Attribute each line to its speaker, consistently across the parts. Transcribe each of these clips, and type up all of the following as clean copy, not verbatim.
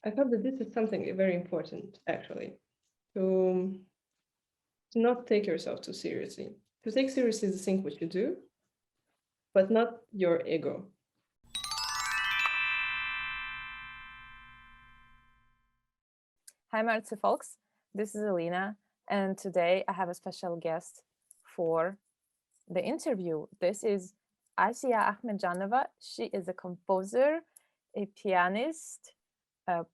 Speaker 1: I thought that this is something very important, actually, to not take yourself too seriously. To take seriously the thing which you do, but not your ego.
Speaker 2: Hi, Marzi folks. This is Elina, and today I have a special guest for the interview. This is Asia Ahmetjanova. She is a composer, a pianist, a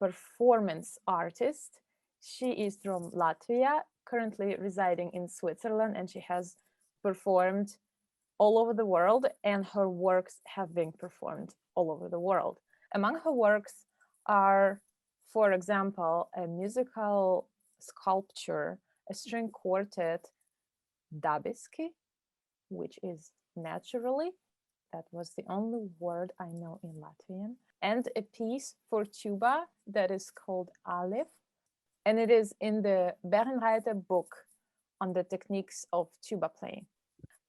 Speaker 2: performance artist. She is from Latvia, currently residing in Switzerland, and she has performed all over the world, and her works have been performed all over the world. Among her works are, for example, a musical sculpture, a string quartet, Dabiski, which is naturally. That was the only word I know in Latvian. And a piece for tuba that is called Aleph. And it is in the Bernreiter book on the techniques of tuba playing.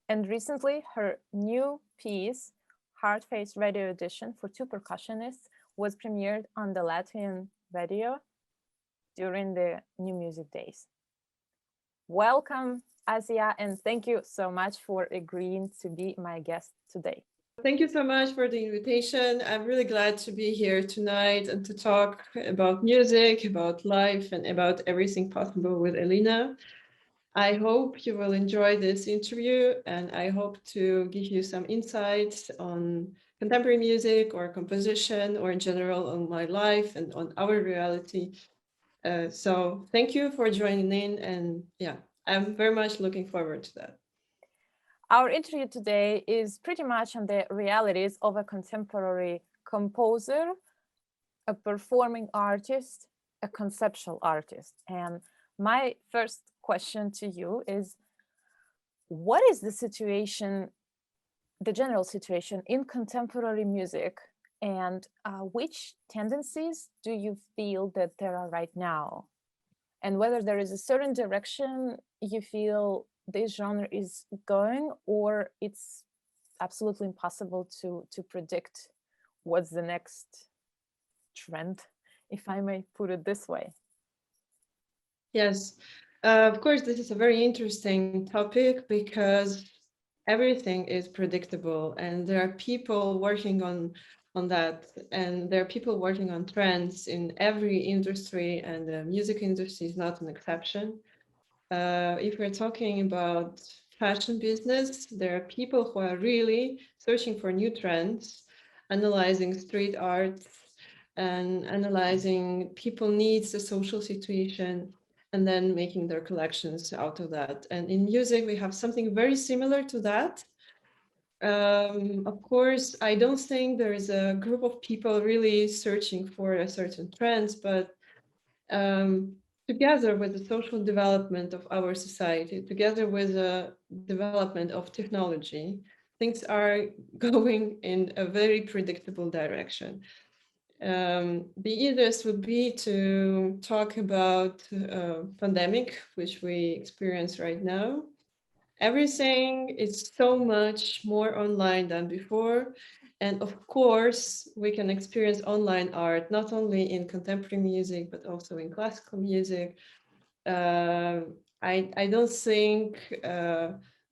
Speaker 2: And recently, her new piece, Hard-Faced Radio Edition for two percussionists, was premiered on the Latvian radio during the New Music Days. Welcome, Asia, and thank you so much for agreeing to be my guest today.
Speaker 1: Thank you so much for the invitation. I'm really glad to be here tonight and to talk about music, about life, and about everything possible with Elina. I hope you will enjoy this interview, and I hope to give you some insights on contemporary music or composition or in general on my life and on our reality. So thank you for joining in, and yeah, I'm very much looking forward to that.
Speaker 2: Our interview today is pretty much on the realities of a contemporary composer, a performing artist, a conceptual artist. And my first question to you is, what is the situation, the general situation in contemporary music, and which tendencies do you feel that there are right now? And whether there is a certain direction you feel this genre is going, or it's absolutely impossible to predict what's the next trend, if I may put it this way.
Speaker 1: Yes, of course, this is a very interesting topic because everything is predictable, and there are people working on that, and there are people working on trends in every industry, and the music industry is not an exception. If we're talking about fashion business, there are people who are really searching for new trends, analyzing street art and analyzing people needs, the social situation, and then making their collections out of that. And in music, we have something very similar to that. Of course, I don't think there is a group of people really searching for a certain trends, but together with the social development of our society, together with the development of technology, things are going in a very predictable direction. The easiest would be to talk about pandemic, which we experience right now. Everything is so much more online than before. And of course, we can experience online art, not only in contemporary music, but also in classical music. I don't think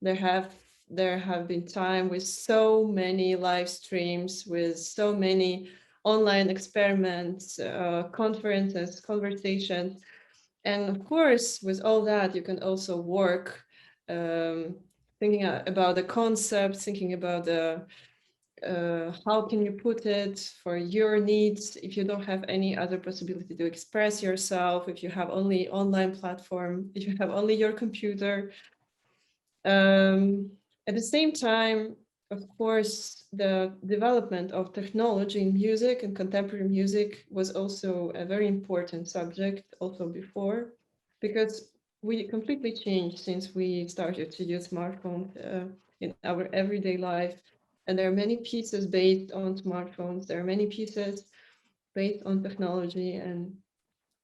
Speaker 1: there have been time with so many live streams, with so many online experiments, conferences, conversations. And of course, with all that, you can also work thinking about the concept, thinking about the how can you put it for your needs if you don't have any other possibility to express yourself, if you have only online platform, if you have only your computer. At the same time, of course, the development of technology in music and contemporary music was also a very important subject also before, because we completely changed since we started to use smartphones in our everyday life. And there are many pieces based on smartphones. There are many pieces based on technology and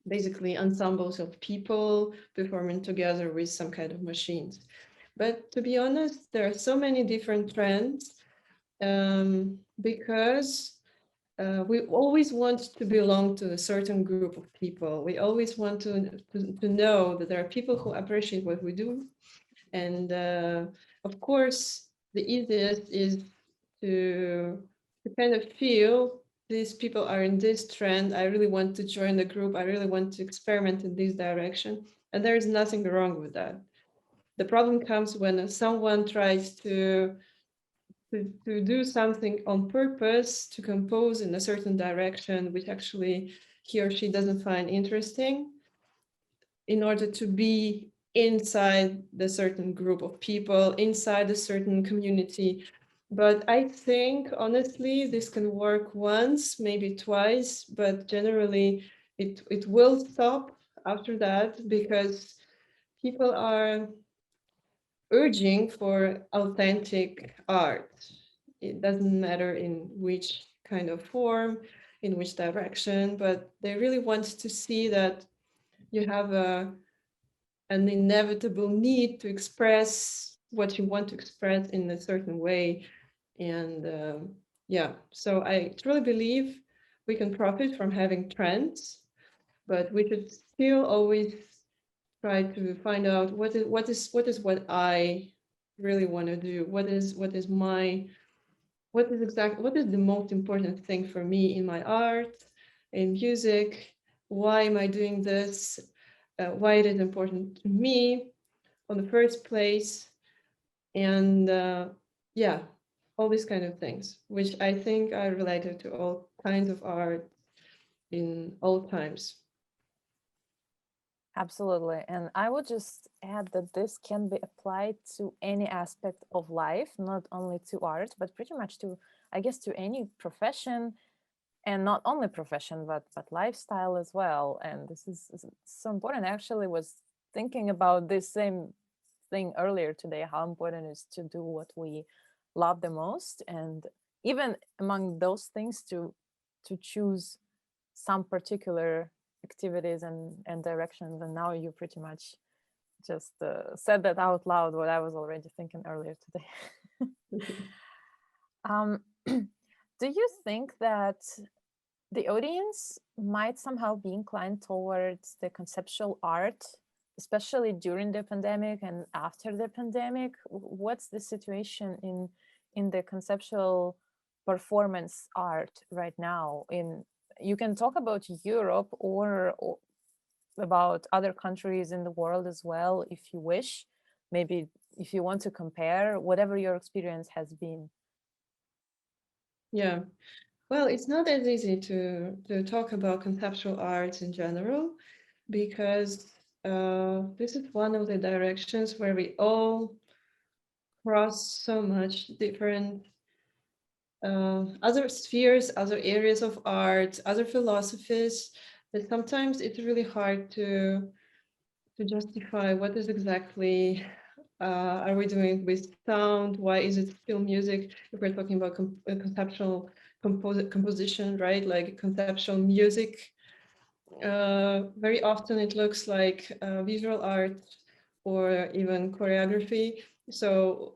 Speaker 1: basically ensembles of people performing together with some kind of machines. But to be honest, there are so many different trends because we always want to belong to a certain group of people. We always want to know that there are people who appreciate what we do. And of course, the easiest is to kind of feel these people are in this trend. I really want to join the group. I really want to experiment in this direction. And there is nothing wrong with that. The problem comes when someone tries to do something on purpose, to compose in a certain direction, which actually he or she doesn't find interesting, in order to be inside the certain group of people, inside a certain community. But I think, honestly, this can work once, maybe twice, but generally it will stop after that, because people are urging for authentic art. It doesn't matter in which kind of form, in which direction, but they really want to see that you have an inevitable need to express what you want to express in a certain way. And yeah, so I truly believe we can profit from having trends, but we should still always try to find out what I really want to do. What is what is the most important thing for me in my art, in music? Why am I doing this? Why it is important to me on the first place? And yeah, all these kind of things, which I think are related to all kinds of art in all times.
Speaker 2: Absolutely. And I would just add that this can be applied to any aspect of life, not only to art, but pretty much to, I guess, to any profession, and not only profession, but lifestyle as well. And this is so important. I actually was thinking about this same thing earlier today, how important it is to do what we love the most. And even among those things, to choose some particular activities and directions. And now you pretty much just said that out loud, what I was already thinking earlier today. Do you think that the audience might somehow be inclined towards the conceptual art, especially during the pandemic and after the pandemic? What's the situation in the conceptual performance art right now? You can talk about Europe or about other countries in the world as well, if you wish. Maybe if you want to compare, whatever your experience has been.
Speaker 1: Yeah, well, it's not as easy to talk about conceptual arts in general, because this is one of the directions where we all cross so much different other spheres, other areas of art, other philosophies, that sometimes it's really hard to justify what is exactly are we doing with sound? Why is it still music? If we're talking about conceptual composition, right? Like conceptual music, very often it looks like visual art or even choreography. So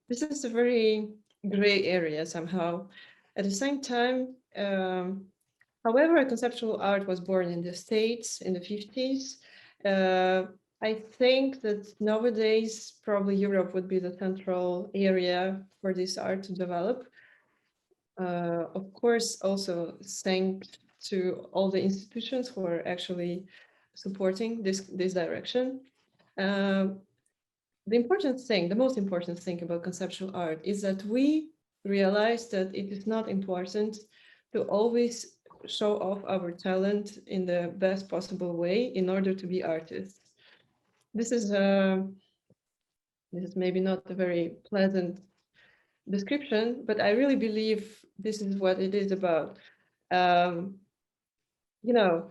Speaker 1: this is a very gray area somehow. At the same time, however, conceptual art was born in the States in the 50s. I think that nowadays probably Europe would be the central area for this art to develop. Of course, also thanks to all the institutions who are actually supporting this direction. Um, the most important thing about conceptual art is that we realize that it is not important to always show off our talent in the best possible way in order to be artists. This is maybe not a very pleasant description, but I really believe this is what it is about. Um, you know,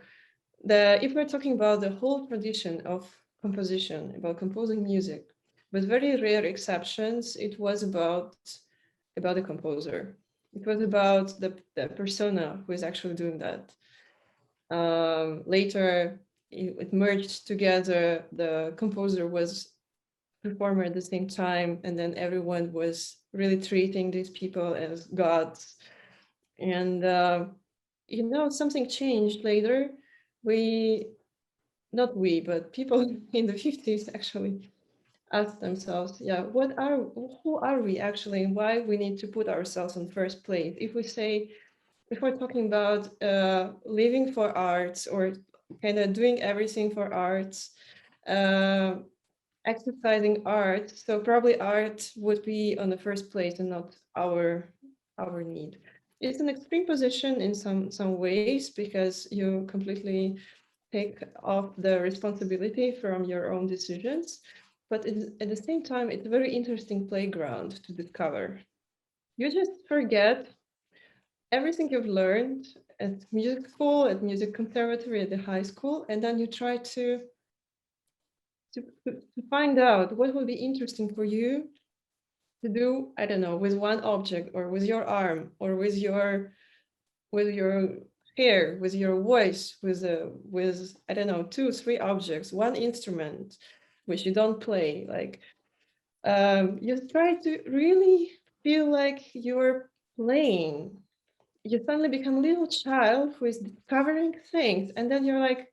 Speaker 1: if we're talking about the whole tradition of composition, about composing music, with very rare exceptions, it was about the composer. It was about the persona who is actually doing that. Later, it merged together. The composer was performer at the same time, and then everyone was really treating these people as gods. And, something changed later. Not we, but people in the 50s actually asked themselves, yeah, who are we actually, and why we need to put ourselves in first place? If we're talking about living for arts or kind of doing everything for arts, uh, exercising art, so probably art would be on the first place and not our need. It's an extreme position in some ways because you completely take off the responsibility from your own decisions, but at the same time, it's a very interesting playground to discover. You just forget everything you've learned at music school, at music conservatory, at the high school, and then you try to find out what will be interesting for you to do, I don't know, with one object or with your arm or with your hair, with your voice, with I don't know, two, three objects, one instrument which you don't play. Like you try to really feel like you're playing. You suddenly become a little child who is discovering things, and then you're like,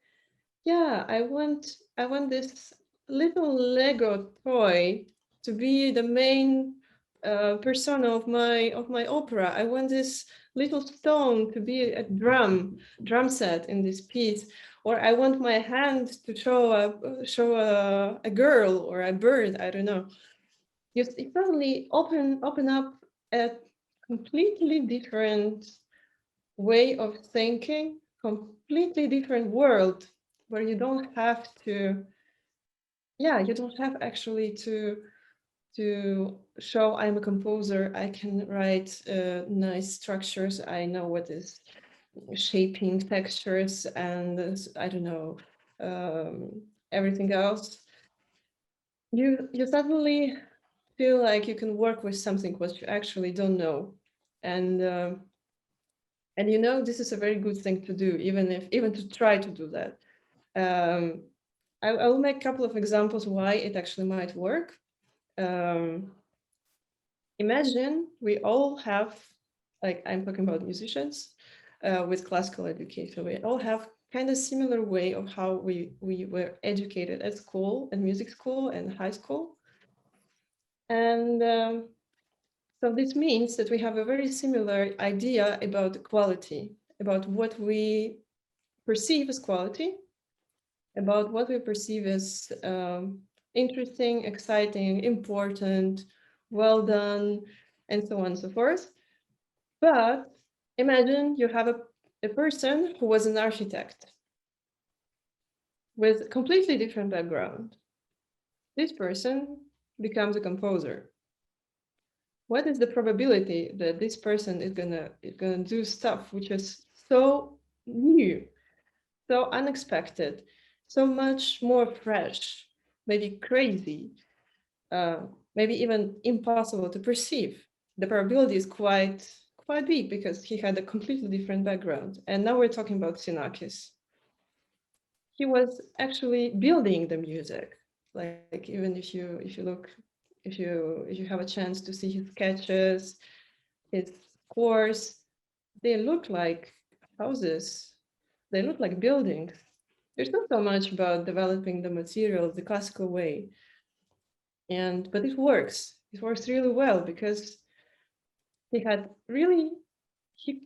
Speaker 1: yeah, I want this little Lego toy to be the main persona of my opera. I want this little stone to be a drum set in this piece, or I want my hand to show a girl or a bird. I don't know. You suddenly open up a completely different way of thinking, completely different world where you don't have actually to show I'm a composer, I can write nice structures, I know what is shaping textures and I don't know, everything else. You suddenly feel like you can work with something what you actually don't know. And this is a very good thing to do, even to try to do that. Um, I will make a couple of examples why it actually might work. Um, Imagine we all have, like I'm talking about musicians with classical education. We all have kind of similar way of how we were educated at school, at music school and high school. And so this means that we have a very similar idea about quality, about what we perceive as quality, about what we perceive as interesting, exciting, important, well done, and so on and so forth. But imagine you have a person who was an architect with a completely different background. This person becomes a composer. What is the probability that this person is gonna do stuff which is so new, so unexpected, so much more fresh, maybe crazy, uh, maybe even impossible to perceive? The probability is quite big because he had a completely different background. And now we're talking about Xenakis. He was actually building the music. Like even if you have a chance to see his sketches, his scores, they look like houses. They look like buildings. There's not so much about developing the materials the classical way. But it works. It works really well because he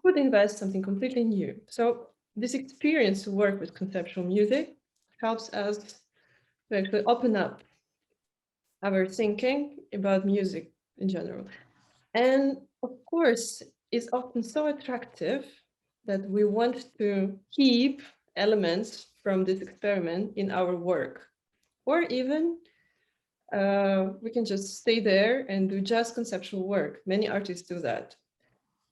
Speaker 1: could invest something completely new. So this experience to work with conceptual music helps us to actually open up our thinking about music in general. And of course, it's often so attractive that we want to keep elements from this experiment in our work. Or even we can just stay there and do just conceptual work. Many artists do that.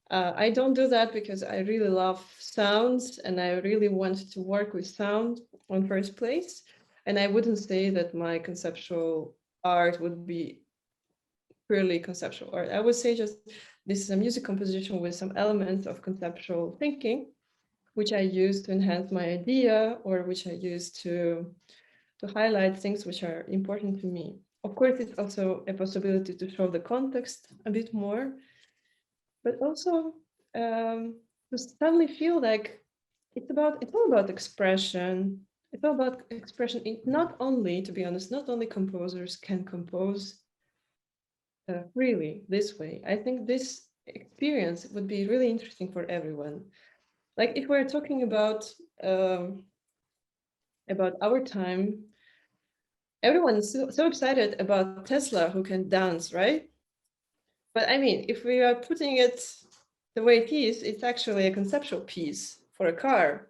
Speaker 1: I don't do that because I really love sounds and I really want to work with sound on first place. And I wouldn't say that my conceptual art would be purely conceptual art. I would say just this is a music composition with some elements of conceptual thinking, which I use to enhance my idea or which I use to highlight things which are important to me. Of course, it's also a possibility to show the context a bit more, but also to suddenly feel like it's all about expression. It's all about expression. Not only, to be honest, not only composers can compose freely this way. I think this experience would be really interesting for everyone. Like if we're talking about our time, everyone is so excited about Tesla who can dance, right? But I mean, if we are putting it the way it is, it's actually a conceptual piece for a car,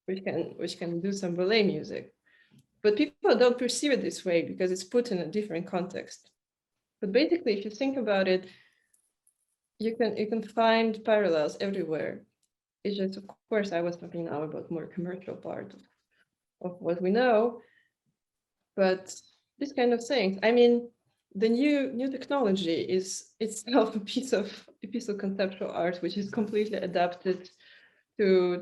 Speaker 1: which can do some ballet music. But people don't perceive it this way because it's put in a different context. But basically, if you think about it, you can find parallels everywhere. It's just, of course, I was talking now about more commercial part of what we know, but this kind of things. I mean, the new technology is itself a piece of conceptual art which is completely adapted to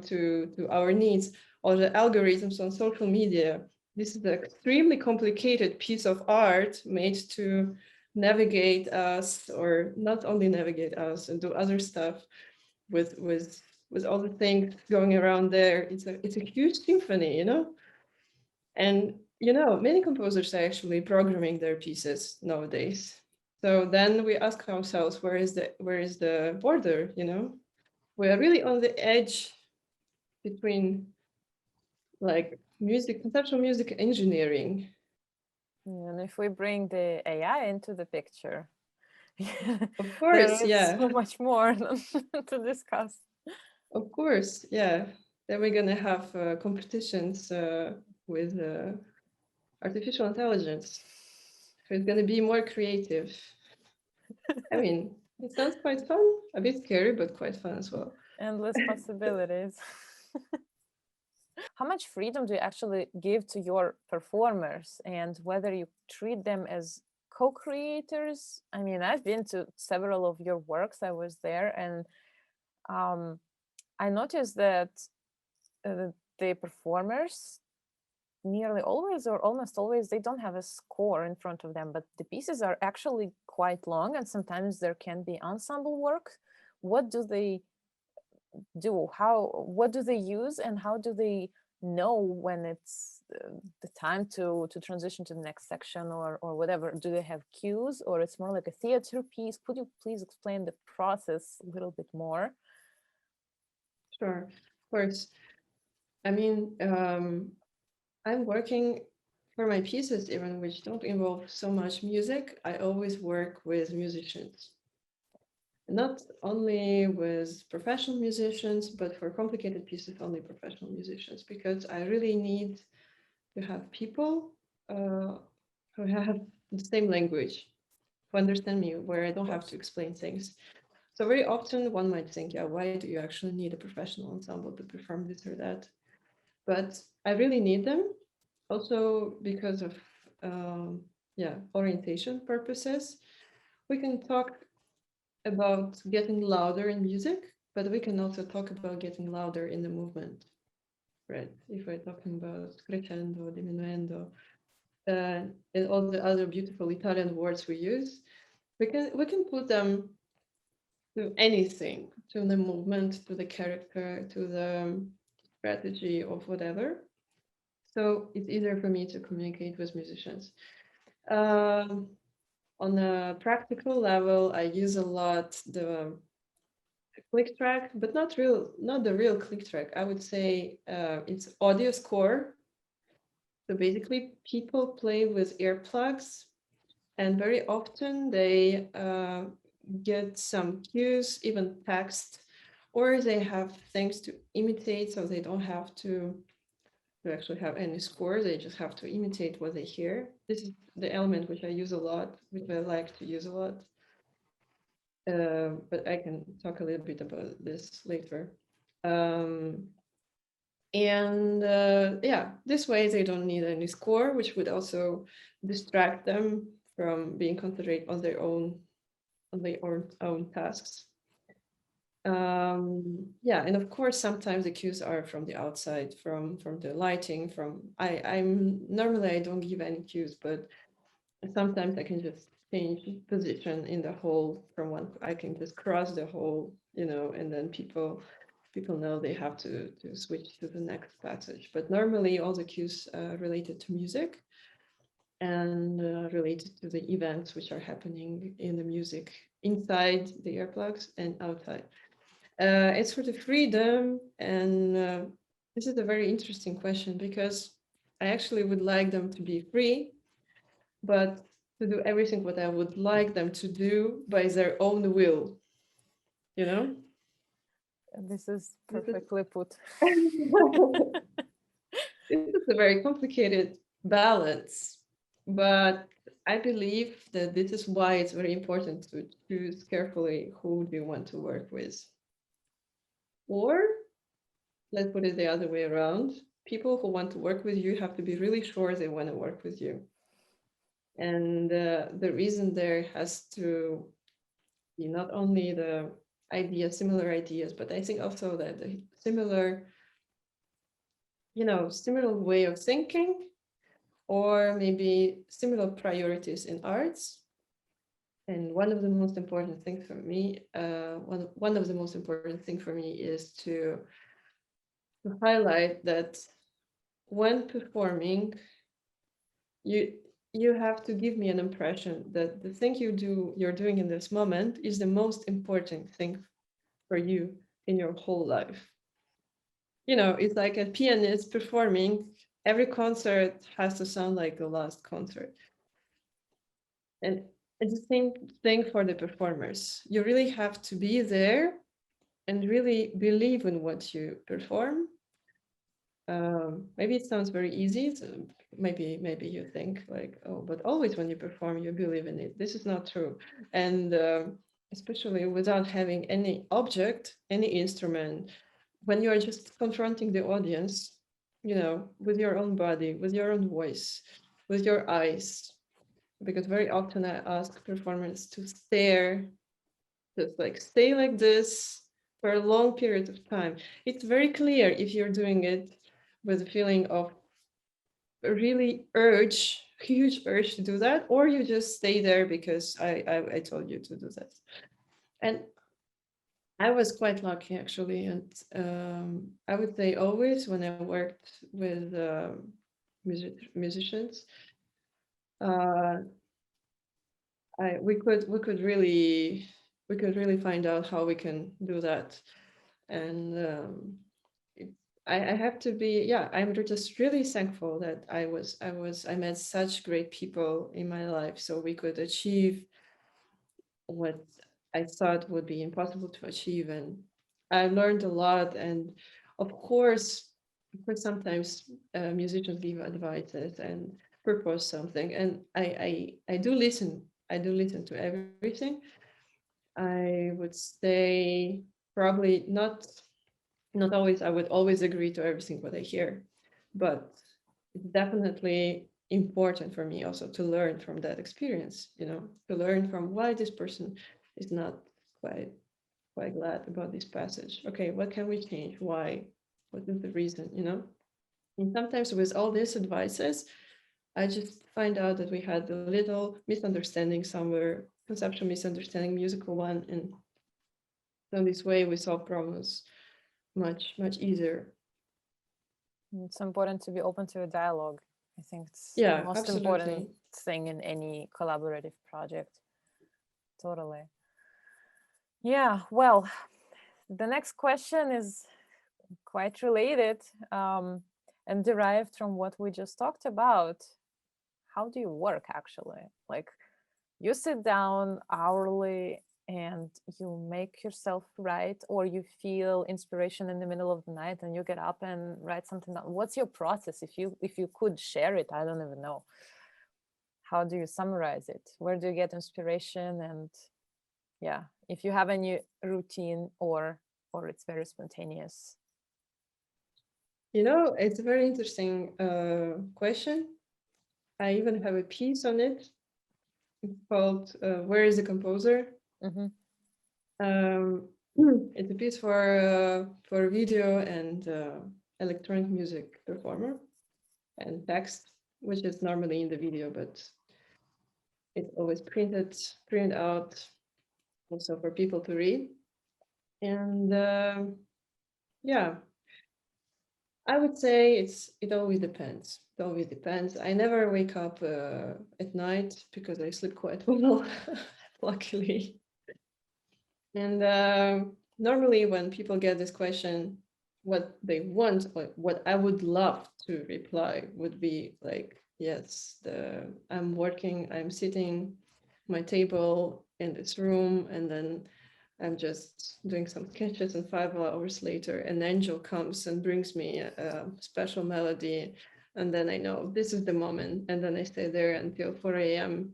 Speaker 1: our needs. Or the algorithms on social media. This is an extremely complicated piece of art made to navigate us, or not only navigate us, and do other stuff with all the things going around there. It's a huge symphony. And many composers are actually programming their pieces nowadays. So then we ask ourselves, where is the border? We are really on the edge between like conceptual music engineering.
Speaker 2: And if we bring the AI into the picture,
Speaker 1: Of
Speaker 2: there
Speaker 1: course,
Speaker 2: is
Speaker 1: yeah.
Speaker 2: so much more to discuss.
Speaker 1: Of course, yeah. Then we're gonna have competitions with artificial intelligence. So it's gonna be more creative. I mean, it sounds quite fun, a bit scary, but quite fun as well.
Speaker 2: Endless possibilities. How much freedom do you actually give to your performers, and whether you treat them as co-creators? I mean, I've been to several of your works. I was there, and I noticed that the performers nearly always, or almost always, they don't have a score in front of them, but the pieces are actually quite long, and sometimes there can be ensemble work. What do they do? What do they use, and how do they know when it's the time to transition to the next section, or whatever? Do they have cues, or it's more like a theater piece? Could you please explain the process a little bit more?
Speaker 1: Sure, of course. I mean, I'm working for my pieces, even which don't involve so much music. I always work with musicians. Not only with professional musicians, but for complicated pieces, only professional musicians, because I really need to have people who have the same language, who understand me, where I don't have to explain things. So very often one might think, yeah, why do you actually need a professional ensemble to perform this or that? But I really need them also because of orientation purposes. We can talk about getting louder in music, but we can also talk about getting louder in the movement, right? If we're talking about crescendo, diminuendo, and all the other beautiful Italian words we use, we can put them to anything, to the movement, to the character, to the strategy of whatever. So it's easier for me to communicate with musicians. Um, on a practical level, I use a lot the click track, but not the real click track. I would say it's audio score. So basically, people play with earplugs, and very often they get some cues, even text, or they have things to imitate, so they don't have to actually have any score. They just have to imitate what they hear. This is the element which I use a lot, which I like to use a lot. But I can talk a little bit about this later. Um, and yeah, this way they don't need any score, which would also distract them from being concentrated on their own tasks. Yeah, and of course sometimes the cues are from the outside, from the lighting, I'm normally I don't give any cues, but sometimes I can just change position in the hole from one. I can just cross the whole and then people know they have to switch to the next passage. But normally all the cues related to music and related to the events which are happening in the music inside the earplugs and outside. It's for the freedom, and this is a very interesting question because I actually would like them to be free, but to do everything what I would like them to do by their own will, you know?
Speaker 2: This is
Speaker 1: This is
Speaker 2: perfectly put.
Speaker 1: this is a very complicated balance, but I believe that this is why it's very important to choose carefully who do you want to work with. Or let's put it the other way around. People who want to work with you have to be really sure they want to work with you. And the reason there has to be not only the similar ideas, but I think also that the similar, similar way of thinking, or maybe similar priorities in arts. And one of the most important things for me, one of the most important things for me is to highlight that when performing, you have to give me an impression that the thing you're doing in this moment is the most important thing for you in your whole life. It's like a pianist performing. Every concert has to sound like the last concert. And it's the same thing for the performers. You really have to be there and really believe in what you perform. Maybe it sounds very easy. So maybe you think like, oh, but always when you perform, you believe in it. This is not true. And especially without having any object, any instrument, when you are just confronting the audience, with your own body, with your own voice, with your eyes, because very often I ask performers to stare, just like stay like this for a long period of time. It's very clear if you're doing it with a feeling of a really huge urge to do that, or you just stay there because I told you to do that. And I was quite lucky actually, and I would say always when I worked with musicians, uh, we could really find out how we can do that. And it, I have to be, yeah, I'm just really thankful that I met such great people in my life, so we could achieve what I thought would be impossible to achieve. And I learned a lot. And of course, sometimes musicians give advices and propose something, and I do listen. I do listen to everything. I would say probably not always. I would always agree to everything what I hear, but it's definitely important for me also to learn from that experience, to learn from why this person is not quite glad about this passage. Okay, what can we change? Why? What is the reason? And sometimes with all these advices, I just find out that we had a little misunderstanding somewhere, conceptual misunderstanding, musical one, and in this way we solve problems much easier.
Speaker 2: It's important to be open to a dialogue. I think it's
Speaker 1: Yeah,
Speaker 2: the most
Speaker 1: absolutely.
Speaker 2: important thing in any collaborative project. Totally. Yeah, well, the next question is quite related and derived from what we just talked about. How do you work actually? Like, you sit down hourly and you make yourself write, or you feel inspiration in the middle of the night and you get up and write something down? What's your process? If you could share it, I don't even know. How do you summarize it? Where do you get inspiration? And yeah, if you have any routine or it's very spontaneous.
Speaker 1: It's a very interesting question. I even have a piece on it. It's called "Where is the Composer?"
Speaker 2: Mm-hmm.
Speaker 1: It's a piece for video and electronic music performer and text, which is normally in the video, but it's always printed out also for people to read. And yeah, I would say it always depends. It always depends. I never wake up at night because I sleep quite well, luckily. And normally when people get this question, what they want, or what I would love to reply would be like, yes, I'm working, I'm sitting my table in this room, and then I'm just doing some sketches, and 5 hours later, an angel comes and brings me a special melody, and then I know this is the moment, and then I stay there until 4 a.m.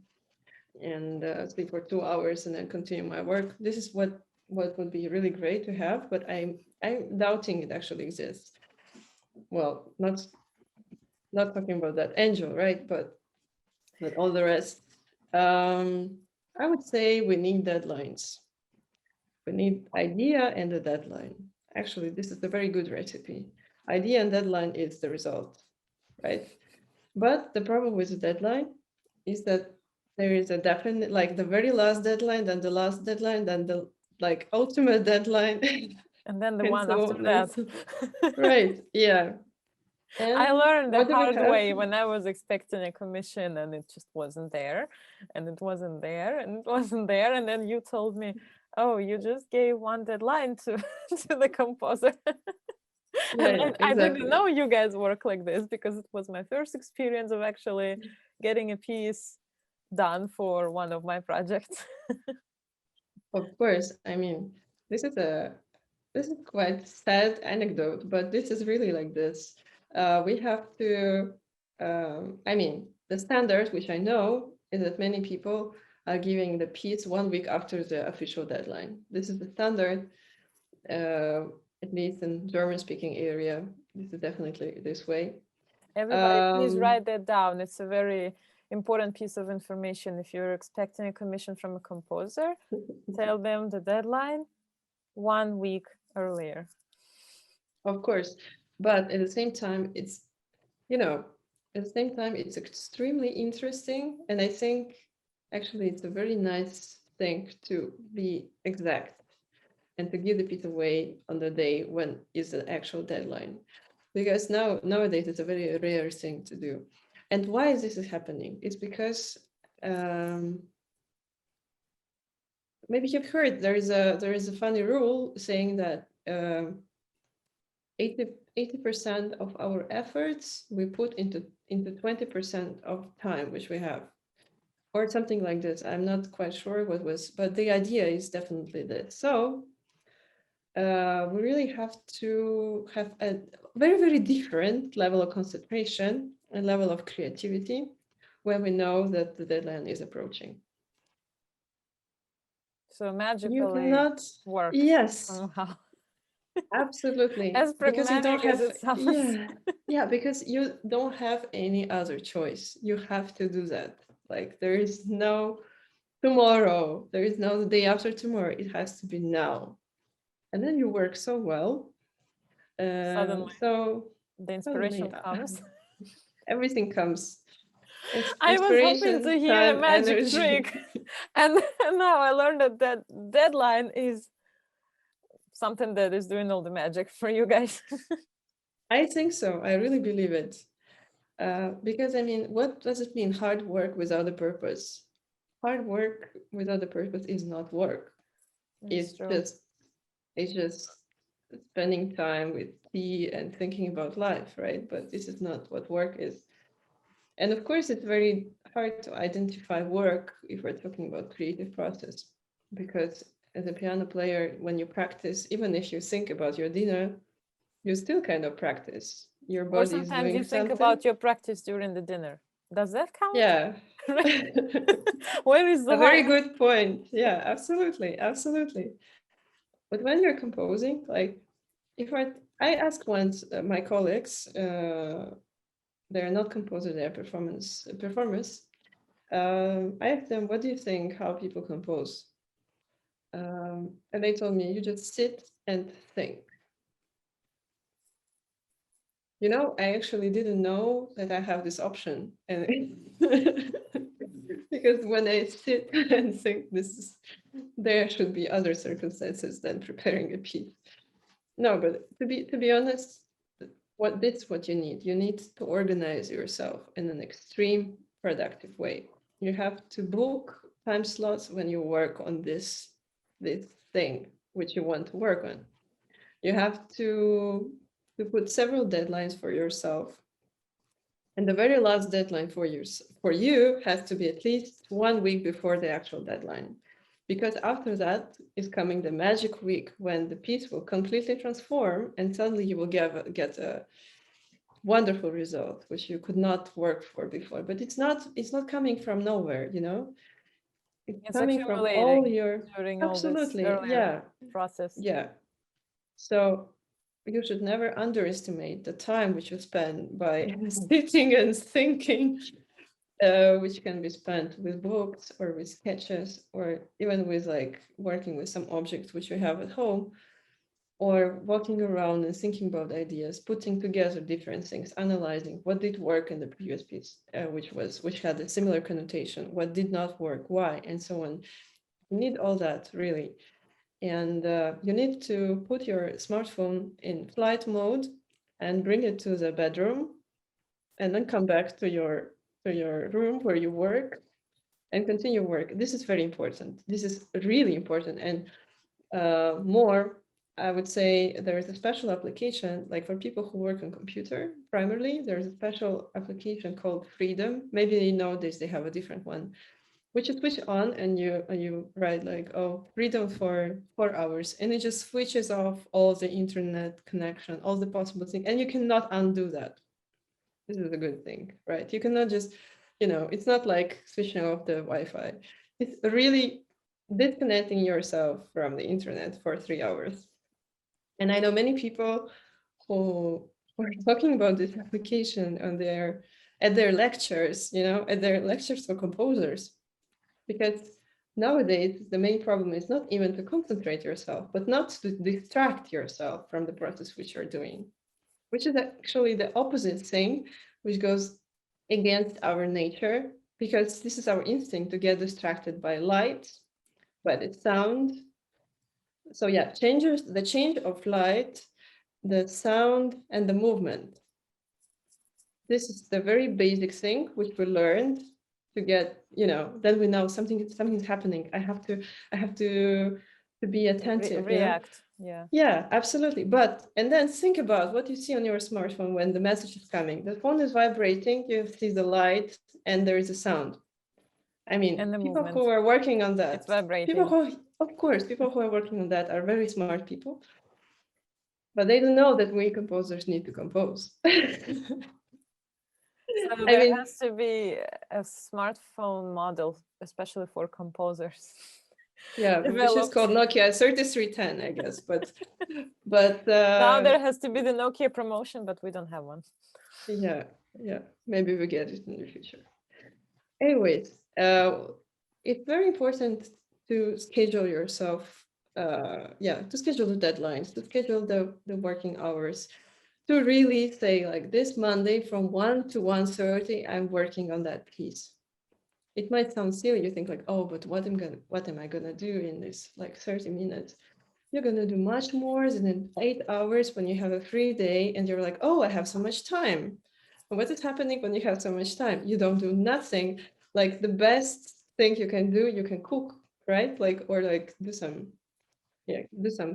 Speaker 1: and sleep for 2 hours, and then continue my work. This is what would be really great to have, but I'm doubting it actually exists. Well, not talking about that angel, right? But all the rest. I would say we need deadlines. We need idea and a deadline. Actually, this is a very good recipe. Idea and deadline is the result, right? But the problem with the deadline is that there is a definite, like the very last deadline, then the last deadline, then the like ultimate deadline,
Speaker 2: And then the
Speaker 1: and
Speaker 2: one
Speaker 1: so
Speaker 2: after
Speaker 1: on.
Speaker 2: that.
Speaker 1: Right, yeah.
Speaker 2: I
Speaker 1: And
Speaker 2: learned the
Speaker 1: what do we
Speaker 2: hard
Speaker 1: have?
Speaker 2: way when I was expecting a commission and it just wasn't there, and it wasn't there, and it wasn't there. And then you told me, oh, you just gave one deadline to, to the composer.
Speaker 1: Yeah,
Speaker 2: And
Speaker 1: yeah,
Speaker 2: I didn't
Speaker 1: exactly.
Speaker 2: know you guys work like this because it was my first experience of actually getting a piece done for one of my projects.
Speaker 1: Of course. I mean, this is a this is quite sad anecdote, but this is really like this. We have to. I mean, the standard, which I know, is that many people are giving the piece 1 week after the official deadline. This is the standard, at least in German-speaking area. This is definitely this way.
Speaker 2: Everybody, please write that down. It's a very important piece of information. If you're expecting a commission from a composer, tell them the deadline 1 week earlier.
Speaker 1: Of course, but at the same time, it's, you know, at the same time, it's extremely interesting, and I think actually it's a very nice thing to be exact and to give the piece away on the day when is the actual deadline, because nowadays it's a very rare thing to do. And why is this happening? It's because maybe you've heard there is a funny rule saying that 80% of our efforts we put into 20% of time which we have, or something like this. I'm not quite sure what was, but the idea is definitely this. So we really have to have a very, very different level of concentration and level of creativity when we know that the deadline is approaching.
Speaker 2: So magically
Speaker 1: You cannot
Speaker 2: work
Speaker 1: yes
Speaker 2: somehow.
Speaker 1: absolutely,
Speaker 2: As
Speaker 1: because you don't
Speaker 2: pragmatic as
Speaker 1: have
Speaker 2: it sounds.
Speaker 1: yeah, because you don't have any other choice. You have to do that. Like there is no tomorrow, there is no the day after tomorrow. It has to be now, and then you work so well.
Speaker 2: Suddenly
Speaker 1: So
Speaker 2: the
Speaker 1: suddenly
Speaker 2: inspiration comes.
Speaker 1: everything comes.
Speaker 2: I was hoping to
Speaker 1: Inspiration,
Speaker 2: hear a
Speaker 1: time,
Speaker 2: magic
Speaker 1: energy.
Speaker 2: trick, and now I learned that deadline is something that is doing all the magic for you guys.
Speaker 1: I think so. I really believe it. Because I mean, what does it mean? Hard work without a purpose. Hard work without a purpose is not work.
Speaker 2: That's
Speaker 1: It's
Speaker 2: true.
Speaker 1: just it's just spending time with tea and thinking about life, right? But this is not what work is. And of course, it's very hard to identify work if we're talking about creative process, because as a piano player, when you practice, even if you think about your dinner, you still kind of practice. Your
Speaker 2: Or
Speaker 1: body is
Speaker 2: sometimes you
Speaker 1: doing
Speaker 2: think
Speaker 1: something.
Speaker 2: about your practice during the dinner. Does that count?
Speaker 1: Yeah.
Speaker 2: Where is the
Speaker 1: A very
Speaker 2: line?
Speaker 1: good point. Yeah, absolutely, absolutely. But when you're composing, like if I asked once my colleagues, they're not composers, they're performers. I asked them, what do you think how people compose? And they told me, you just sit and think. You know, I actually didn't know that I have this option. And because when I sit and think, this is there should be other circumstances than preparing a piece. No, but to be honest, what you need. You need to organize yourself in an extreme productive way. You have to book time slots when you work on this thing which you want to work on. You have to put several deadlines for yourself. And the very last deadline for you has to be at least 1 week before the actual deadline. Because after that is coming the magic week when the piece will completely transform and suddenly you will get a wonderful result, which you could not work for before. But it's not coming from nowhere, you know? It's coming from all your
Speaker 2: during
Speaker 1: absolutely,
Speaker 2: all this
Speaker 1: yeah,
Speaker 2: process.
Speaker 1: yeah. So you should never underestimate the time which you spend by sitting and thinking, which can be spent with books or with sketches or even with like working with some objects which you have at home, or walking around and thinking about ideas, putting together different things, analyzing what did work in the previous piece, which had a similar connotation, what did not work, why, and so on. You need all that really. And you need to put your smartphone in flight mode and bring it to the bedroom and then come back to your room where you work and continue work. This is very important. This is really important. And more, I would say there is a special application, like for people who work on computer, primarily, there's a special application called Freedom. Maybe you know this, they have a different one, which you switch on and you write like, oh, freedom for 4 hours. And it just switches off all the internet connection, all the possible things. And you cannot undo that. This is a good thing, right? You cannot just, it's not like switching off the Wi-Fi. It's really disconnecting yourself from the internet for 3 hours. And I know many people who were talking about this application at their lectures, at their lectures for composers. Because nowadays, the main problem is not even to concentrate yourself, but not to distract yourself from the process which you're doing, which is actually the opposite thing, which goes against our nature, because this is our instinct to get distracted by light, by the sound. So yeah, the change of light, the sound, and the movement. This is the very basic thing which we learned to get, then we know something's happening. I have to be attentive.
Speaker 2: React. Yeah.
Speaker 1: Yeah, absolutely. And then think about what you see on your smartphone when the message is coming. The phone is vibrating, you see the light, and there is a sound. I mean, people
Speaker 2: movement.
Speaker 1: who are working on that,
Speaker 2: it's vibrating.
Speaker 1: people who are working on that are very smart people, but they don't know that we composers need to compose.
Speaker 2: So there has to be a smartphone model, especially for composers.
Speaker 1: Yeah, which is called Nokia 3310, I guess. But
Speaker 2: now there has to be the Nokia promotion, but we don't have one.
Speaker 1: Yeah, maybe we get it in the future. Anyways, it's very important to schedule yourself. To schedule the deadlines, to schedule the working hours, to really say like this Monday from 1 to 1:30, I'm working on that piece. It might sound silly. You think like, oh, but what am I gonna do in this like 30 minutes? You're gonna do much more than in 8 hours when you have a free day and you're like, oh, I have so much time. And what is happening when you have so much time? You don't do nothing. Like the best thing you can do, you can cook, right? Like, or like do some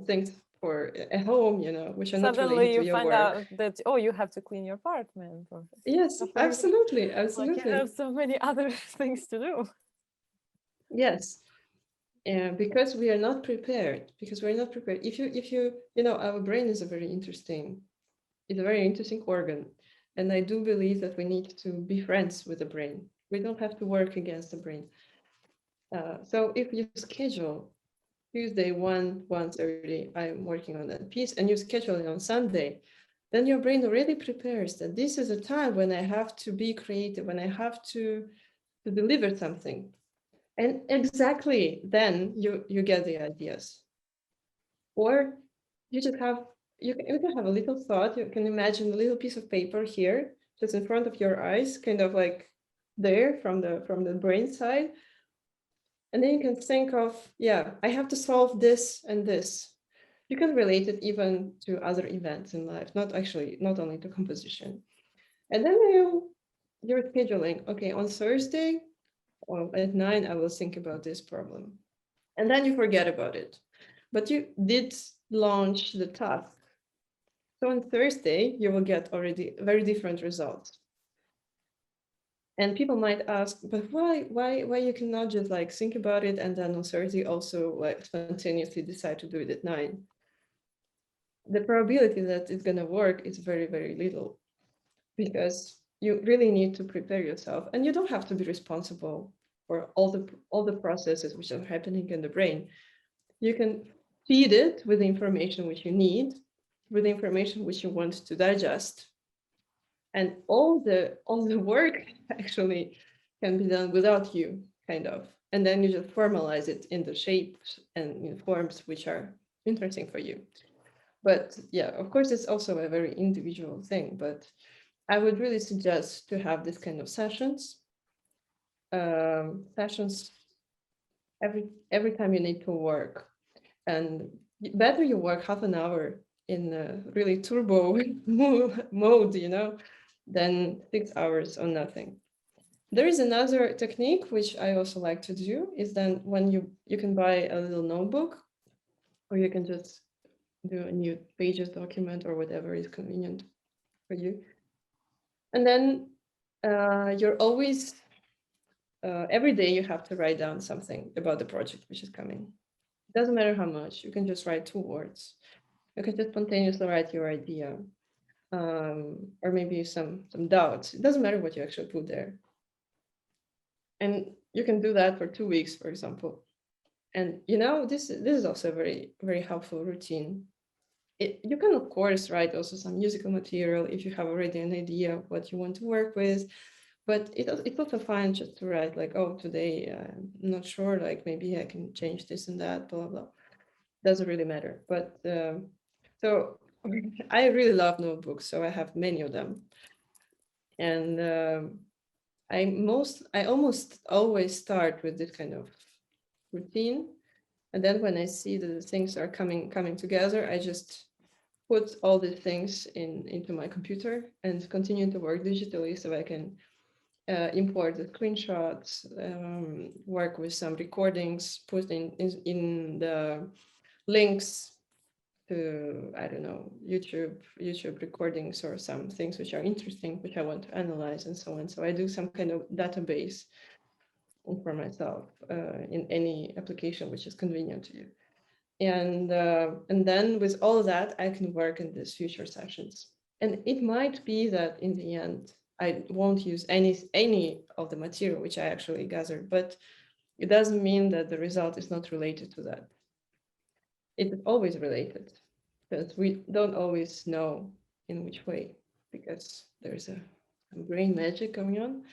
Speaker 1: things for at home, which are not related to your work.
Speaker 2: Suddenly you find out that, oh, you have to clean your apartment.
Speaker 1: Yes, absolutely.
Speaker 2: Like you have so many other things to do.
Speaker 1: Yes. And because we are not prepared, if you our brain is a very interesting organ. And I do believe that we need to be friends with the brain. We don't have to work against the brain. So if you schedule Tuesday 1:30, I'm working on that piece, and you schedule it on Sunday, then your brain already prepares that this is a time when I have to be creative, when I have to deliver something. And exactly then you get the ideas. Or you just have, you can have a little thought, you can imagine a little piece of paper here, just in front of your eyes, kind of like there from the brain side. And then you can think of, yeah, I have to solve this and this. You can relate it even to other events in life, not only to composition. And then you're scheduling, okay, on Thursday or at 9, I will think about this problem. And then you forget about it. But you did launch the task. So on Thursday, you will get already very different results. And people might ask, but why you cannot just like think about it and then on Thursday also like spontaneously decide to do it at 9? The probability that it's gonna work is very, very little, because you really need to prepare yourself, and you don't have to be responsible for all the processes which are happening in the brain. You can feed it with the information which you need, with the information which you want to digest, and all the work actually can be done without you, kind of. And then you just formalize it in the shapes and in forms which are interesting for you. But yeah, of course, it's also a very individual thing. But I would really suggest to have this kind of sessions every time you need to work. And better you work half an hour in a really turbo mode, than 6 hours on nothing. There is another technique which I also like to do, is then when you can buy a little notebook, or you can just do a new pages document or whatever is convenient for you. And then you're always, every day you have to write down something about the project which is coming. It doesn't matter how much, you can just write 2 words. You can just spontaneously write your idea, or maybe some doubts. It doesn't matter what you actually put there. And you can do that for 2 weeks, for example. And this is also a very, very helpful routine. You can, of course, write also some musical material if you have already an idea of what you want to work with. But it's also fine just to write like, oh, today I'm not sure, like maybe I can change this and that, blah, blah. Doesn't really matter. But so I really love notebooks, so I have many of them. And I almost always start with this kind of routine. And then when I see that the things are coming together, I just put all the things into my computer and continue to work digitally, so I can import the screenshots, work with some recordings, put in the links to, I don't know, YouTube recordings, or some things which are interesting, which I want to analyze, and so on. So I do some kind of database for myself in any application which is convenient to you. And then with all of that, I can work in these future sessions. And it might be that in the end, I won't use any of the material which I actually gathered, but it doesn't mean that the result is not related to that. It is always related, because we don't always know in which way, because there's some brain magic going on.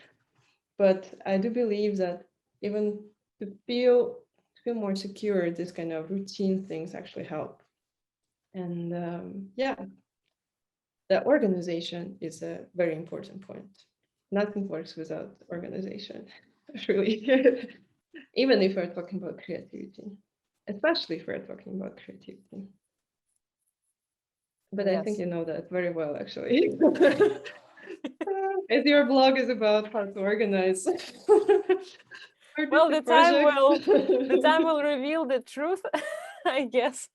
Speaker 1: But I do believe that even to feel more secure, this kind of routine things actually help. And yeah, the organization is a very important point. Nothing works without organization, really. Even if we're talking about creativity, especially if we're talking about creativity. But I think
Speaker 2: Yes.
Speaker 1: you know that very well, actually. As your blog is about how to organize.
Speaker 2: Well, the
Speaker 1: artistic
Speaker 2: time will reveal the truth, I guess.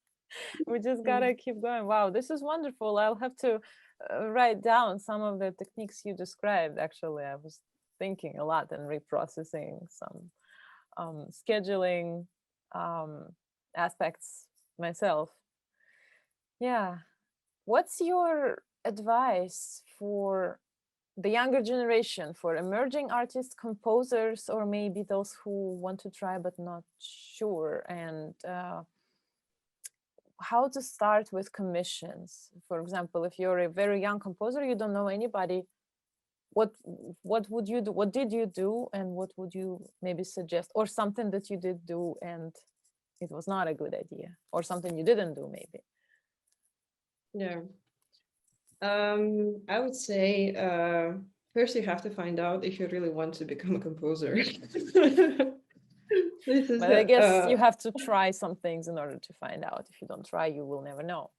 Speaker 2: We just gotta keep going. Wow, this is wonderful. I'll have to write down some of the techniques you described. Actually, I was thinking a lot and reprocessing some scheduling aspects myself. Yeah. What's your advice for the younger generation, for emerging artists, composers, or maybe those who want to try but not sure, and how to start with commissions? For example, if you're a very young composer, you don't know anybody, what would you do? What did you do, and what would you maybe suggest? Or something that you did do and it was not a good idea, or something you didn't do maybe.
Speaker 1: Yeah. I would say first you have to find out if you really want to become a composer. This is
Speaker 2: But I guess you have to try some things in order to find out. If you don't try, you will never know.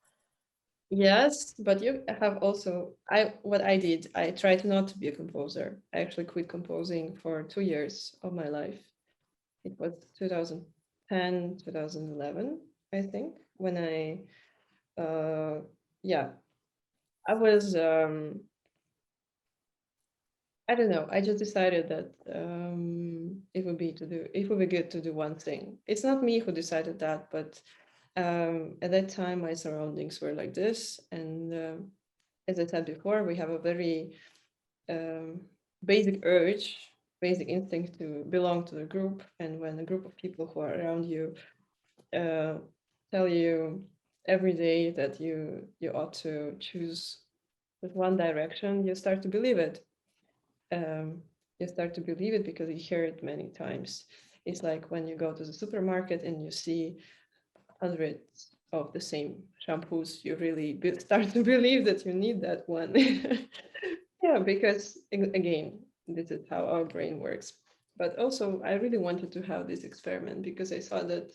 Speaker 1: yes, but you have also what I did, I tried not to be a composer. I actually quit composing for 2 years of my life. It was 2010, 2011, I think, when yeah, I was I don't know. I just decided that it would be good to do one thing. It's not me who decided that, but at that time my surroundings were like this, and as I said before, we have a very um, basic urge, basic instinct to belong to the group, and when a group of people who are around you uh, tell you every day that you ought to choose with one direction, you start to believe it. um, you start to believe it because you hear it many times. It's like when you go to the supermarket and you see hundreds of the same shampoos, you really start to believe that you need that one. Yeah, because again, this is how our brain works. But also, I really wanted to have this experiment because I saw that,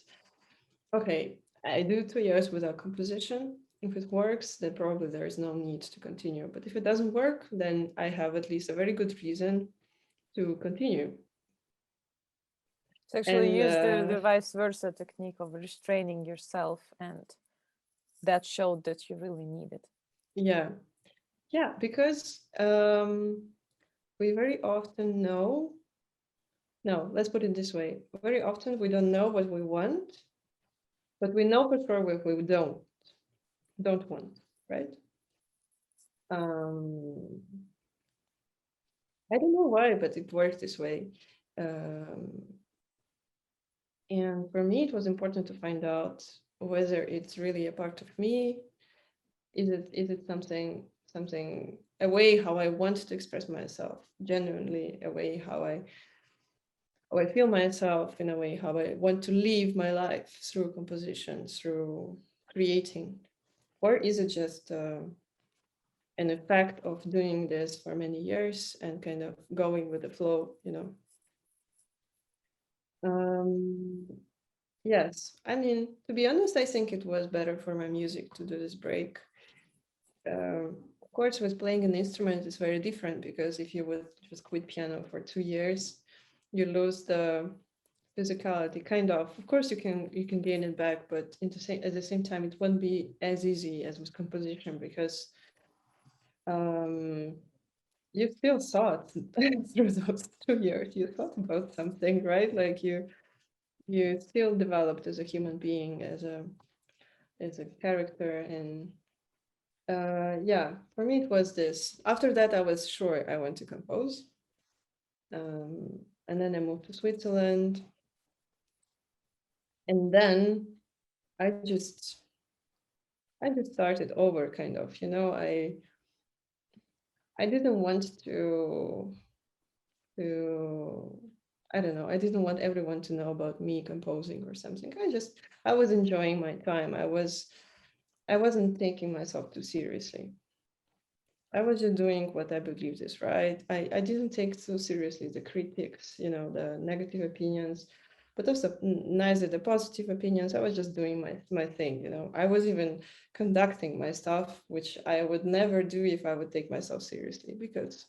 Speaker 1: okay, I do 2 years without composition. If it works, then probably there is no need to continue. But if it doesn't work, then I have at least a very good reason to continue.
Speaker 2: So actually
Speaker 1: And
Speaker 2: use the vice versa technique of restraining yourself, and that showed that you really need it.
Speaker 1: yeah, yeah, because we very often know, no, let's put it this way. Very often we don't know what we want, but we know for sure what we don't want, right? Um, I don't know why, but it works this way. Um, and for me, it was important to find out whether it's really a part of me. Is it something a way how I want to express myself, genuinely a way how I feel myself, in a way how I want to live my life through composition, through creating, or is it just an effect of doing this for many years and kind of going with the flow, you know? Yes, I mean, to be honest, I think it was better for my music to do this break. Of course, with playing an instrument is very different because if you would just quit piano for 2 years, you lose the physicality. Kind of. Of course, you can gain it back, but at the same time, it won't be as easy as with composition because um, you still thought through those 2 years. You thought about something, right? Like you still developed as a human being, as a character, and yeah, for me it was this. After that, I was sure I want to compose. And then I moved to Switzerland. And then I just I just started over kind of, I didn't want to I don't know, I didn't want everyone to know about me composing or something. I was enjoying my time. I wasn't taking myself too seriously. I was just doing what I believed is right. I didn't take so seriously the critics, the negative opinions, but also neither the positive opinions. I was just doing my thing. I was even conducting my stuff, which I would never do if I would take myself seriously. Because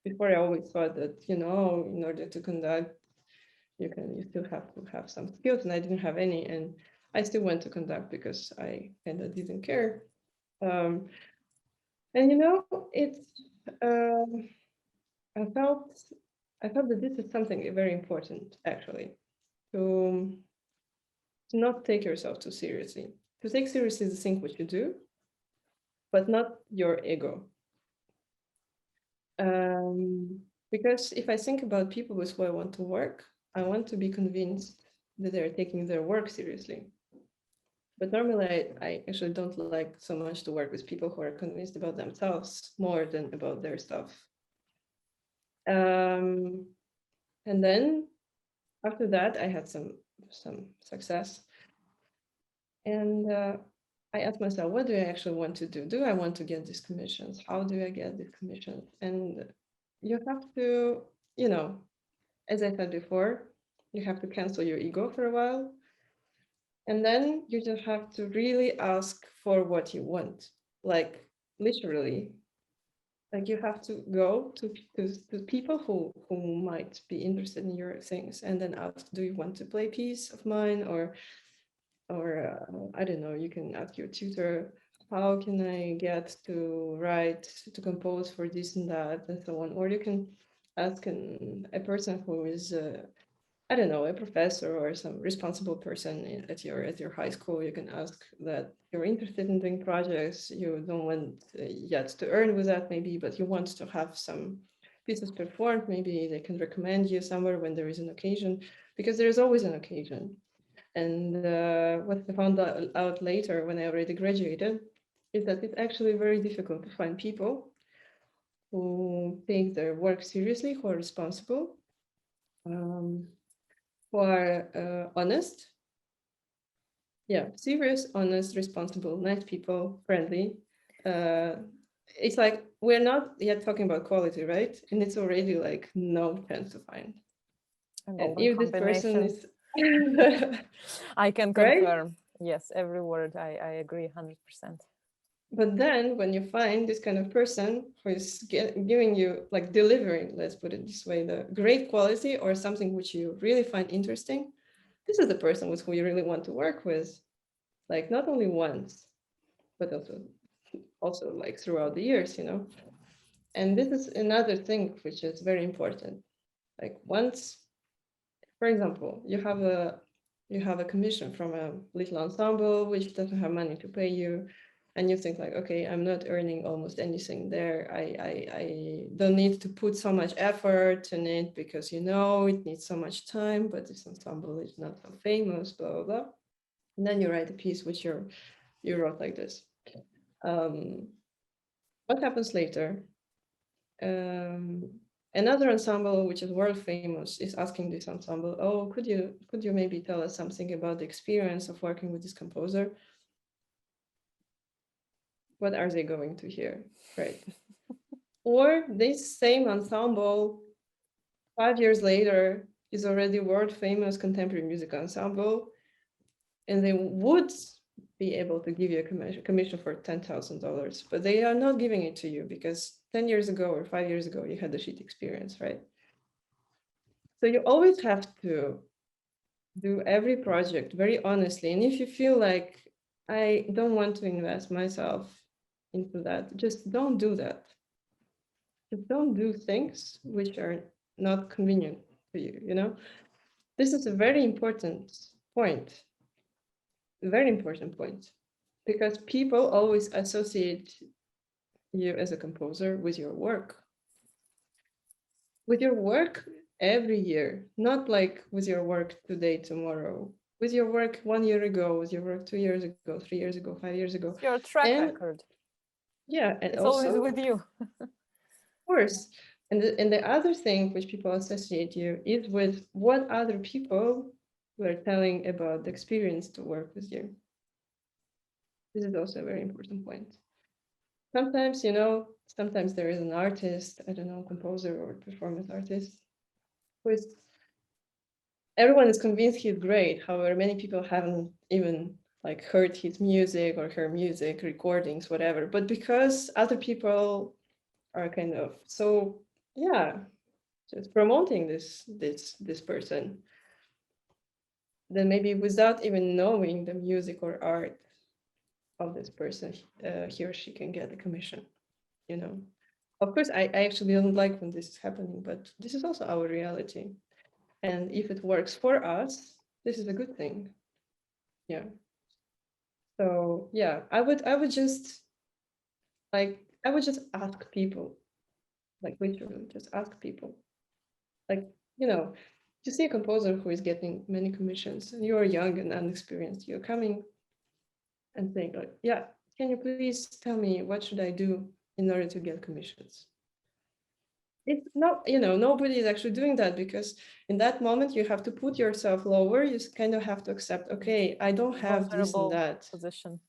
Speaker 1: before I always thought that, in order to conduct, you still have to have some skills, and I didn't have any, and I still went to conduct because I kind of didn't care. Um, and it's um, I felt I felt that this is something very important actually to not take yourself too seriously. To take seriously the thing what you do, but not your ego. Um, because if I think about people with who I want to work, I want to be convinced that they're taking their work seriously. But normally, I actually don't like so much to work with people who are convinced about themselves more than about their stuff. Um, and then after that, I had some success, and I asked myself, what do I actually want to do? Do I want to get these commissions? How do I get these commissions? And you have to, as I said before, You have to cancel your ego for a while. And then you just have to really ask for what you want. Like literally. Like you have to go to people who might be interested in your things and then ask, do you want to play piece of mine? Or I don't know, you can ask your tutor, how can I get to write, to compose for this and that, and so on. Or you can ask a person who is, I don't know, a professor or some responsible person at your high school. You can ask that you're interested in doing projects. You don't want yet to earn with that, maybe, but you want to have some pieces performed. Maybe they can recommend you somewhere when there is an occasion, because there is always an occasion. And what I found out later when I already graduated is that it's actually very difficult to find people who take their work seriously, who are responsible, who are honest. Yeah, serious, honest, responsible, nice people, friendly. It's like we're not yet talking about quality, right? And it's already like no chance to find.
Speaker 2: A
Speaker 1: And
Speaker 2: golden
Speaker 1: if this person
Speaker 2: combination.
Speaker 1: is
Speaker 2: I can
Speaker 1: right,
Speaker 2: confirm. Yes, every word. I agree 100%.
Speaker 1: but then when you find this kind of person who is giving you, like delivering, let's put it this way, the great quality or something which you really find interesting, this is the person with who you really want to work with, like not only once, but also like throughout the years, you know. And this is another thing which is very important. Like once, for example, you have a commission from a little ensemble which doesn't have money to pay you, and you think like, okay, I'm not earning almost anything there. I don't need to put so much effort in it because you know it needs so much time, but this ensemble is not so famous, blah blah blah. And then you write a piece which you wrote like this. Um, what happens later? Another ensemble which is world famous is asking this ensemble, oh, could you maybe tell us something about the experience of working with this composer? What are they going to hear, right? Or this same ensemble 5 years later is already world famous contemporary music ensemble, and they would be able to give you a commission for $10,000, but they are not giving it to you because 10 years ago or 5 years ago you had a shit experience, right? So you always have to do every project very honestly. And if you feel like I don't want to invest myself into that, just don't do that. Just don't do things which are not convenient for you, you know? This is a very important point, a very important point, because people always associate you as a composer with your work. With your work every year, not like with your work today, tomorrow, with your work 1 year ago, with your work 2 years ago, 3 years ago, 5 years ago.
Speaker 2: Your track
Speaker 1: And
Speaker 2: record.
Speaker 1: yeah, and
Speaker 2: It's
Speaker 1: also,
Speaker 2: always
Speaker 1: of
Speaker 2: with you.
Speaker 1: course, and the other thing which people associate you is with what other people were telling about the experience to work with you. This is also a very important point. Sometimes, you know, sometimes there is an artist, I don't know, composer or performance artist, who is everyone is convinced he's great. However, many people haven't even like heard his music or her music recordings, whatever. But because other people are kind of so, yeah, just promoting this person, then maybe without even knowing the music or art of this person, he or she can get a commission. You know, of course, I actually don't like when this is happening, but this is also our reality. And if it works for us, this is a good thing. Yeah. So yeah, I would just I would just ask people, like literally just ask people. Like, you know, you see a composer who is getting many commissions and you're young and unexperienced, you're coming and saying like, yeah, can you please tell me what should I do in order to get commissions? It's not, you know, nobody is actually doing that because in that moment you have to put yourself lower. You kind of have to accept, okay, I don't have this and
Speaker 2: Vulnerable
Speaker 1: that.
Speaker 2: position.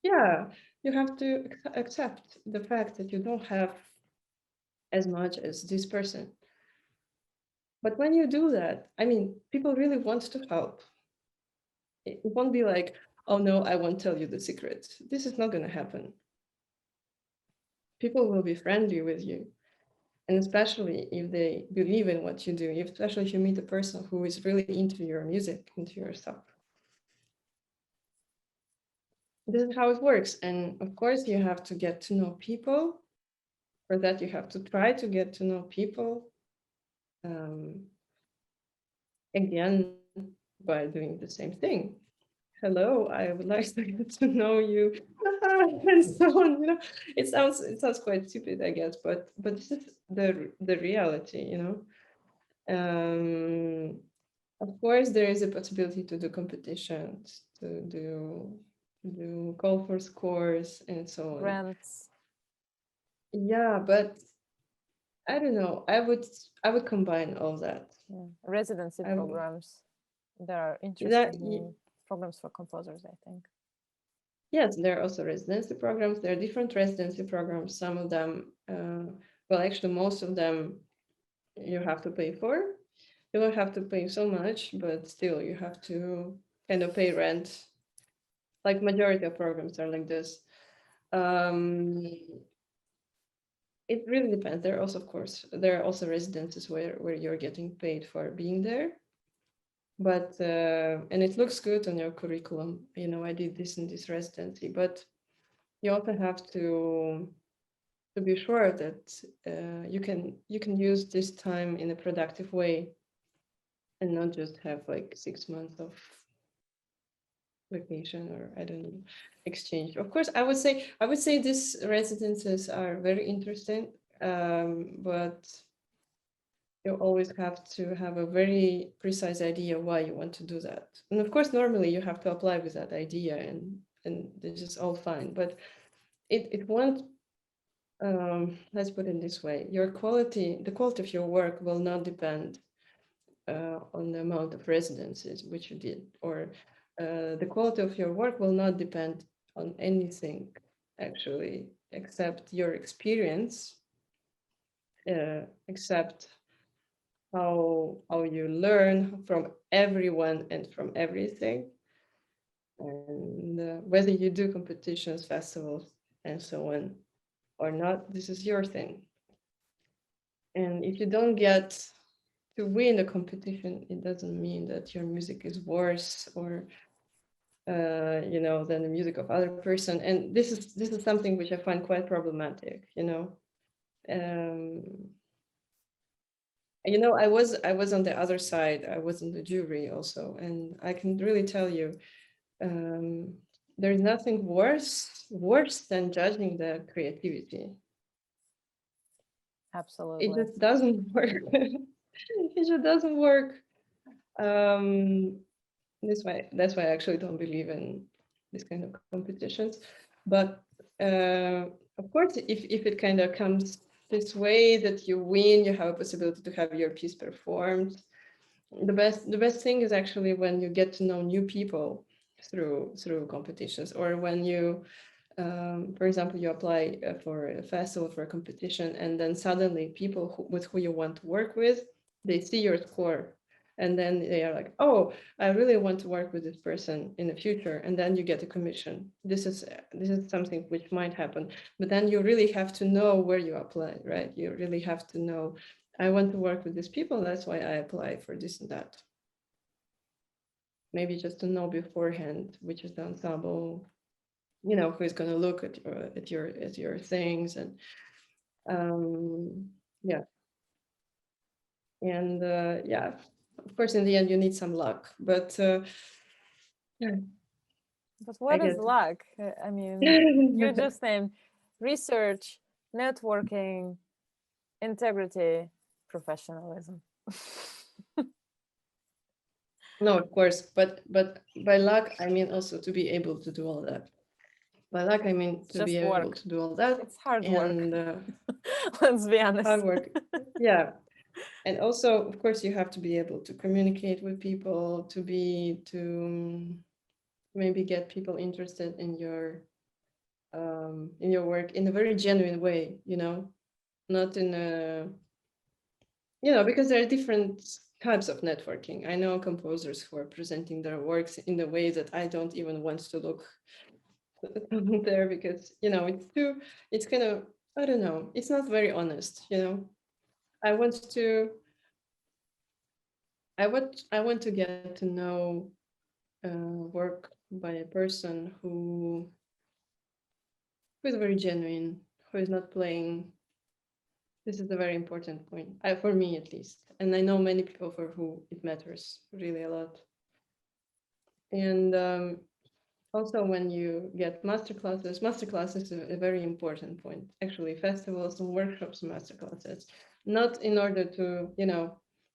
Speaker 1: Yeah, you have to accept the fact that you don't have as much as this person. But when you do that, I mean, people really want to help. It won't be like, oh no, I won't tell you the secret. This is not going to happen. People will be friendly with you. And especially if they believe in what you do, especially if you meet a person who is really into your music, into your stuff. This is how it works. And of course, you have to get to know people. For that, you have to try to get to know people. Again, by doing the same thing. Hello, I would like to get to know you, and so on. You know, it sounds quite stupid, I guess, but this is the reality. You know, of course, there is a possibility to do competitions, to do call for scores, and so on.
Speaker 2: Grants.
Speaker 1: Yeah, but I don't know. I would combine all that.
Speaker 2: Yeah. Residency
Speaker 1: I would-
Speaker 2: programs. There are
Speaker 1: That
Speaker 2: interesting programs for composers, I think.
Speaker 1: Yes, there are also residency programs. There are different residency programs. Some of them, well, actually, most of them you have to pay for. You don't have to pay so much, but still, you have to kind of pay rent. Like majority of programs are like this. Um, it really depends. There are also, of course, there are also residencies where you're getting paid for being there. But and it looks good on your curriculum. You know, I did this in this residency, but you also have to be sure that you can use this time in a productive way and not just have like 6 months of vacation, or I don't know, exchange. Of course, I would say these residences are very interesting, but you always have to have a very precise idea why you want to do that. And of course, normally you have to apply with that idea, and this is all fine, but it won't. Let's put it this way: the quality of your work will not depend on the amount of residencies which you did, or the quality of your work will not depend on anything actually, except your experience, except how you learn from everyone and from everything, and whether you do competitions, festivals, and so on or not. This is your thing. And if you don't get to win a competition, it doesn't mean that your music is worse, or than the music of other person. And this is something which I find quite problematic. Um, I was on the other side. I was in the jury also, and I can really tell you, um, there's nothing worse than judging the creativity.
Speaker 2: Absolutely.
Speaker 1: It just doesn't work. It just doesn't work. Um, that's why I actually don't believe in this kind of competitions. But of course, if it kind of comes this way that you win, you have a possibility to have your piece performed. The best thing is actually when you get to know new people through competitions, or when you for example, you apply for a festival, for a competition, and then suddenly people with who you want to work with, they see your score, and then they are like, oh, I really want to work with this person in the future, and then you get a commission. This is something which might happen, but then you really have to know where you apply, right? You really have to know, I want to work with these people, that's why I apply for this and that. Maybe just to know beforehand which is the ensemble, who's going to look at your things, and yeah, and yeah, of course in the end you need some luck, but yeah,
Speaker 2: But what
Speaker 1: I
Speaker 2: is
Speaker 1: guess.
Speaker 2: luck? I mean, you just named research, networking, integrity, professionalism.
Speaker 1: No, of course, but by luck I mean also to be able to do all that. By luck I mean to be
Speaker 2: Just
Speaker 1: able
Speaker 2: work.
Speaker 1: to do all that.
Speaker 2: It's hard work.
Speaker 1: And
Speaker 2: Let's be honest.
Speaker 1: hard work. Yeah. And also, of course, you have to be able to communicate with people, to maybe get people interested in your work in a very genuine way, not because there are different types of networking. I know composers who are presenting their works in the way that I don't even want to look there because, it's kind of, I don't know, it's not very honest, I want to, I want to get to know work by a person who is very genuine, who is not playing. This is a very important point, for me at least. And I know many people for who it matters really a lot. And also when you get masterclasses is a very important point. Actually, festivals and workshops, masterclasses, not in order to,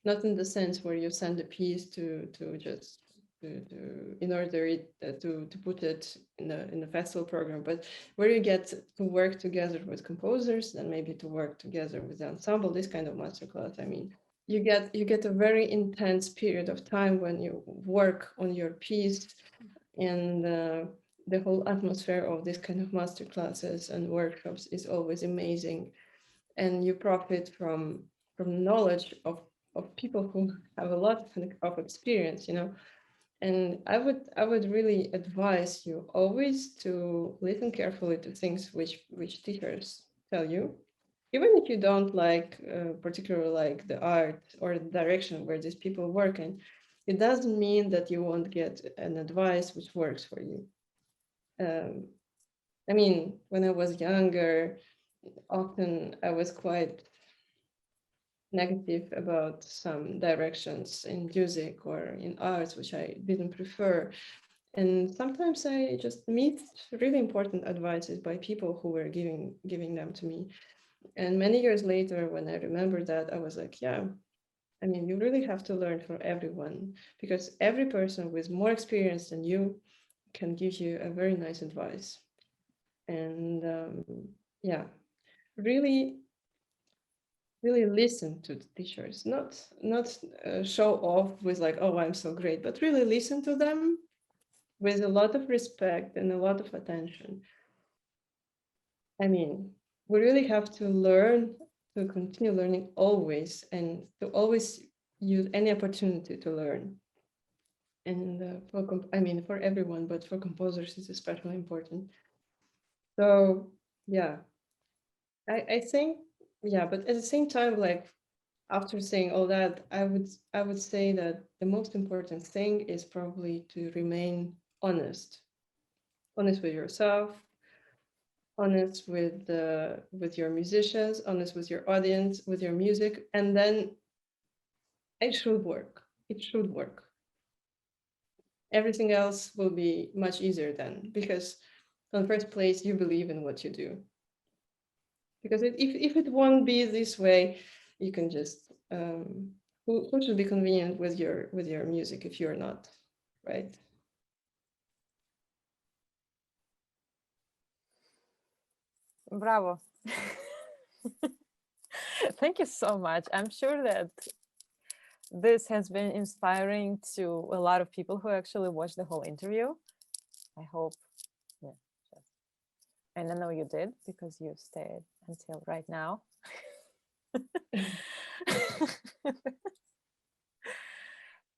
Speaker 1: not in the sense where you send a piece to just in order to put it in the festival program, but where you get to work together with composers and maybe to work together with the ensemble, this kind of masterclass. I mean, you get a very intense period of time when you work on your piece, and the whole atmosphere of this kind of master classes and workshops is always amazing, and you profit from knowledge of people who have a lot of experience, and I would really advise you always to listen carefully to things which teachers tell you, even if you don't like particularly like the art or the direction where these people work in. It doesn't mean that you won't get an advice which works for you. um, I mean, when I was younger, often I was quite negative about some directions in music or in arts which I didn't prefer. And sometimes I just missed really important advices by people who were giving them to me. And many years later, when I remember that, I was like, yeah, I mean, you really have to learn from everyone, because every person with more experience than you can give you a very nice advice. And yeah, really, really listen to the teachers, not show off with like, oh, I'm so great, but really listen to them with a lot of respect and a lot of attention. I mean, we really have to learn, to continue learning always, and to always use any opportunity to learn. And I mean, for everyone, but for composers, it's especially important. So yeah, I think, yeah, but at the same time, like after saying all that, I would say that the most important thing is probably to remain honest, honest with yourself, honest with your musicians, honest with your audience, with your music, and then it should work. It should work. Everything else will be much easier then, because in the first place, you believe in what you do. Because if it won't be this way, you can just who should be convenient with your music if you're not, right?
Speaker 2: Bravo. Thank you so much. I'm sure that this has been inspiring to a lot of people who actually watched the whole interview. I hope, yeah, and I know you did, because you stayed until right now.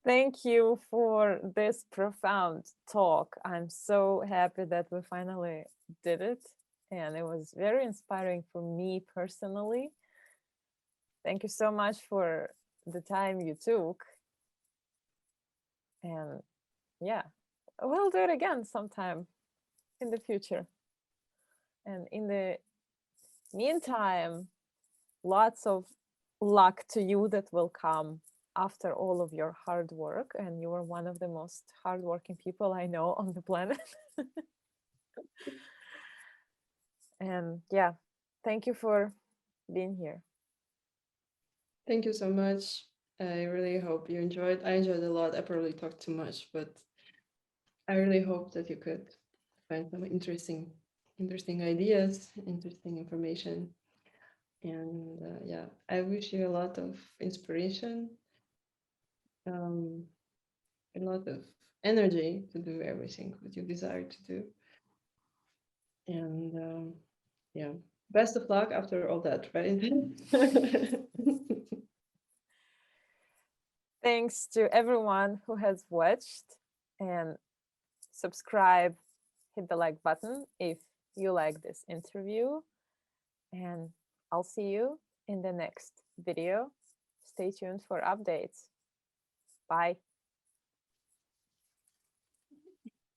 Speaker 2: Thank you for this profound talk. I'm so happy that we finally did it, and it was very inspiring for me personally. Thank you so much for the time you took. And yeah, we'll do it again sometime in the future. And in the meantime, lots of luck to you that will come after all of your hard work. And you are one of the most hardworking people I know on the planet. And yeah, thank you for being here.
Speaker 1: Thank you so much. I really hope you enjoyed. I enjoyed a lot. I probably talked too much, but I really hope that you could find some interesting ideas, interesting information. And yeah, I wish you a lot of inspiration, a lot of energy to do everything that you desire to do. And yeah, best of luck after all that, right?
Speaker 2: Thanks to everyone who has watched, and subscribe, hit the like button if you like this interview, and I'll see you in the next video. Stay tuned for updates. Bye.